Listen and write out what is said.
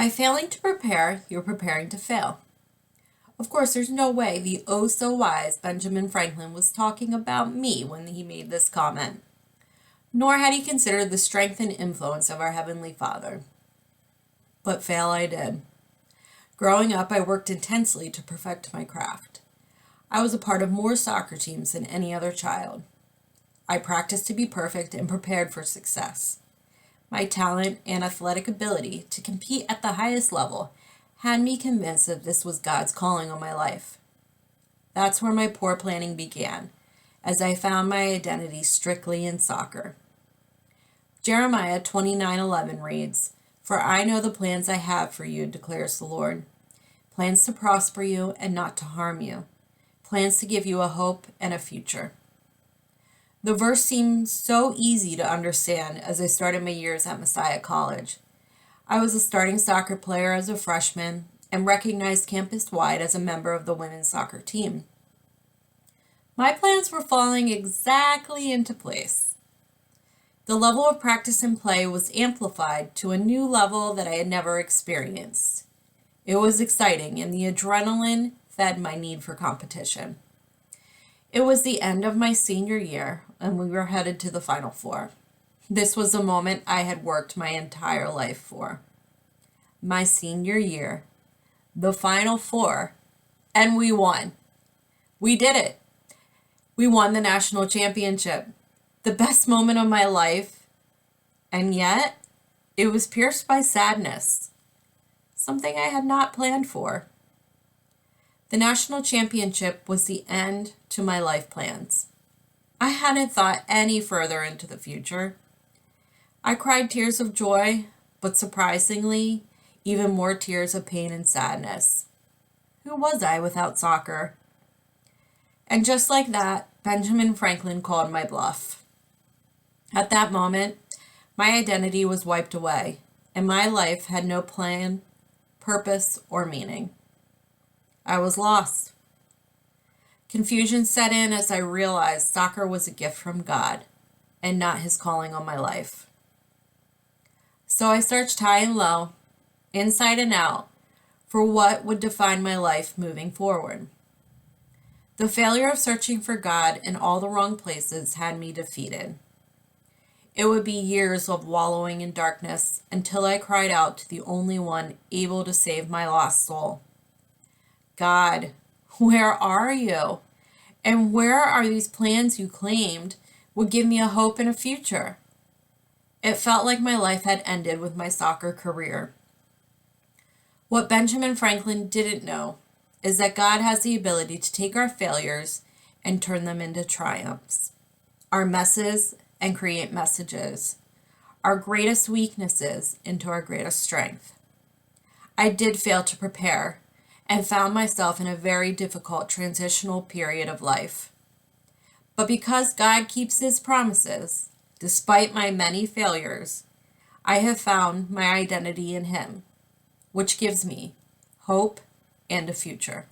By failing to prepare, you're preparing to fail. Of course, there's no way the oh so wise Benjamin Franklin was talking about me when he made this comment, nor had he considered the strength and influence of our Heavenly Father. But fail I did. Growing up, I worked intensely to perfect my craft. I was a part of more soccer teams than any other child. I practiced to be perfect and prepared for success. My talent and athletic ability to compete at the highest level had me convinced that this was God's calling on my life. That's where my poor planning began, as I found my identity strictly in soccer. Jeremiah 29:11 reads, "For I know the plans I have for you, declares the Lord, plans to prosper you and not to harm you, plans to give you a hope and a future." The verse seemed so easy to understand as I started my years at Messiah College. I was a starting soccer player as a freshman and recognized campus-wide as a member of the women's soccer team. My plans were falling exactly into place. The level of practice and play was amplified to a new level that I had never experienced. It was exciting, and the adrenaline fed my need for competition. It was the end of my senior year, and we were headed to the Final Four. This was the moment I had worked my entire life for. My senior year, the Final Four, and we won. We did it. We won the national championship, the best moment of my life, and yet it was pierced by sadness, something I had not planned for. The national championship was the end to my life plans. I hadn't thought any further into the future. I cried tears of joy, but surprisingly, even more tears of pain and sadness. Who was I without soccer? And just like that, Benjamin Franklin called my bluff. At that moment, my identity was wiped away, and my life had no plan, purpose, or meaning. I was lost. Confusion set in as I realized soccer was a gift from God and not his calling on my life. So I searched high and low, inside and out, for what would define my life moving forward. The failure of searching for God in all the wrong places had me defeated. It would be years of wallowing in darkness until I cried out to the only one able to save my lost soul. God, where are you? And where are these plans you claimed would give me a hope and a future? It felt like my life had ended with my soccer career. What Benjamin Franklin didn't know is that God has the ability to take our failures and turn them into triumphs, our messes and create messages, our greatest weaknesses into our greatest strength. I did fail to prepare and found myself in a very difficult transitional period of life. But because God keeps his promises, despite my many failures, I have found my identity in him, which gives me hope and a future.